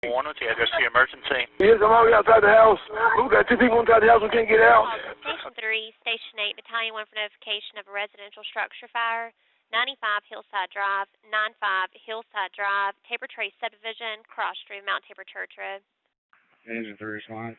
One, what's the address to your emergency? Yes, I'm already outside the house. We got 2 people inside the house who can't get out. Station 3, Station 8, Battalion 1 for notification of a residential structure fire. 95 Hillside Drive, 95 Hillside Drive, Tabor Trace Subdivision, cross stream Mount Tabor Church Road. Engine 3 respond.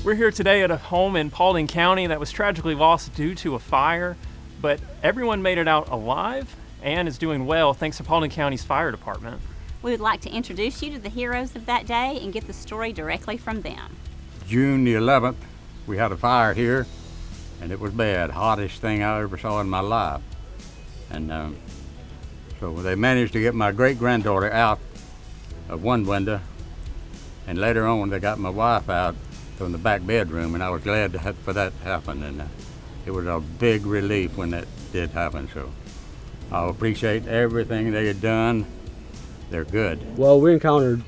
We're here today at a home in Paulding County that was tragically lost due to a fire, but everyone made it out alive and is doing well thanks to Paulding County's fire department. We would like to introduce you to the heroes of that day and get the story directly from them. June the 11th, we had a fire here, and it was bad, hottest thing I ever saw in my life. And so they managed to get my great-granddaughter out of one window, and later on they got my wife out from the back bedroom, and I was glad for that to happen. And it was a big relief when that did happen. So I appreciate everything they had done. They're good. Well, we encountered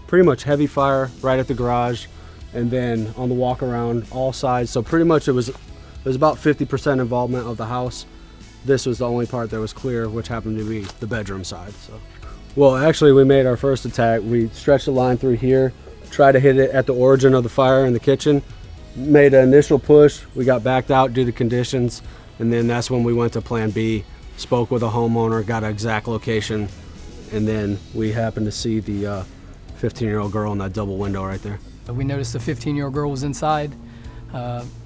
pretty much heavy fire right at the garage, and then on the walk around all sides. So pretty much it was about 50% involvement of the house. This was the only part that was clear, which happened to be the bedroom side. So, well, actually, we made our first attack. We stretched the line through here, tried to hit it at the origin of the fire in the kitchen, made an initial push. We got backed out due to conditions, and then that's when we went to plan B, spoke with a homeowner, got an exact location, and then we happened to see the 15-year-old girl in that double window right there. We noticed a 15-year-old girl was inside.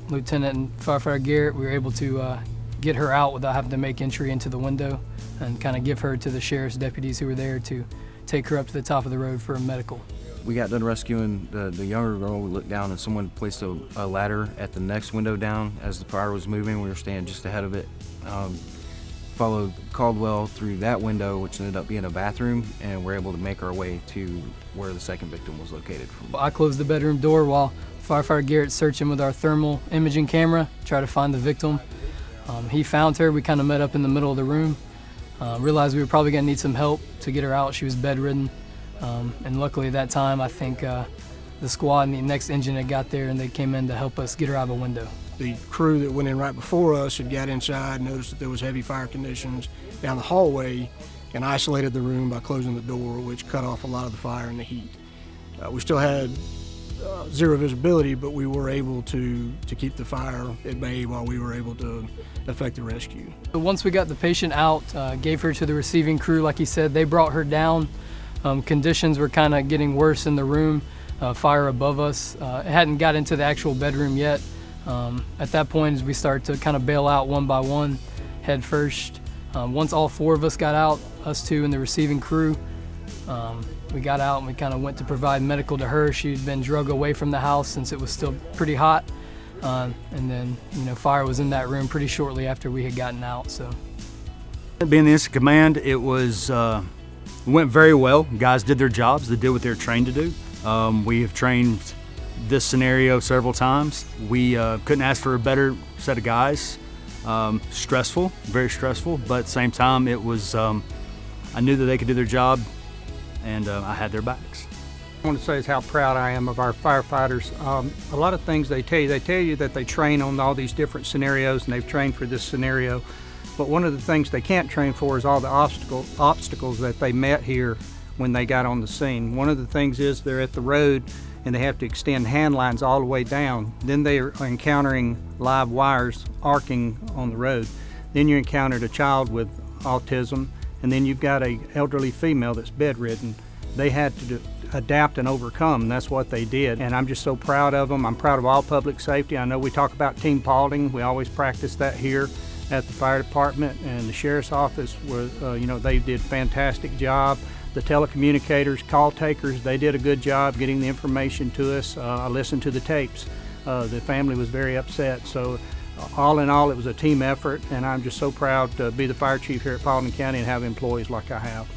Lieutenant and Firefighter Garrett, we were able to get her out without having to make entry into the window and kind of give her to the sheriff's deputies who were there to take her up to the top of the road for a medical. We got done rescuing the younger girl. We looked down and someone placed a ladder at the next window down as the fire was moving. We were standing just ahead of it. Followed Caldwell through that window, which ended up being a bathroom, and we're able to make our way to where the second victim was located. I closed the bedroom door while Firefighter Garrett searching with our thermal imaging camera, try to find the victim. He found her. We kind of met up in the middle of the room. Realized we were probably going to need some help to get her out. She was bedridden. And luckily at that time, I think the squad and the next engine had got there and they came in to help us get her out of a window. The crew that went in right before us had got inside, noticed that there was heavy fire conditions down the hallway, and isolated the room by closing the door, which cut off a lot of the fire and the heat. We still had zero visibility, but we were able to keep the fire at bay while we were able to effect the rescue. Once we got the patient out, gave her to the receiving crew, like he said, they brought her down. Conditions were kind of getting worse in the room, fire above us. It hadn't got into the actual bedroom yet. At that point, as we started to kind of bail out one by one, head first. Once all four of us got out, us two and the receiving crew, we got out and we kind of went to provide medical to her. She'd been drug away from the house since it was still pretty hot. And then, fire was in that room pretty shortly after we had gotten out. So, being the instant command, it was went very well. Guys did their jobs. They did what they were trained to do. We have trained this scenario several times. We couldn't ask for a better set of guys. Stressful, very stressful, but at the same time, it was. I knew that they could do their job, and I had their backs. I want to say is how proud I am of our firefighters. A lot of things they tell you that they train on all these different scenarios, and they've trained for this scenario. But one of the things they can't train for is all the obstacles that they met here when they got on the scene. One of the things is they're at the road and they have to extend hand lines all the way down. Then they are encountering live wires arcing on the road. Then you encountered a child with autism, and then you've got an elderly female that's bedridden. They had to adapt and overcome, and that's what they did. And I'm just so proud of them. I'm proud of all public safety. I know we talk about Team Paulding. We always practice that here at the fire department and the sheriff's office, where they did a fantastic job. The telecommunicators, call takers, they did a good job getting the information to us. I listened to the tapes. The family was very upset. So all in all, it was a team effort, and I'm just so proud to be the fire chief here at Paulding County and have employees like I have.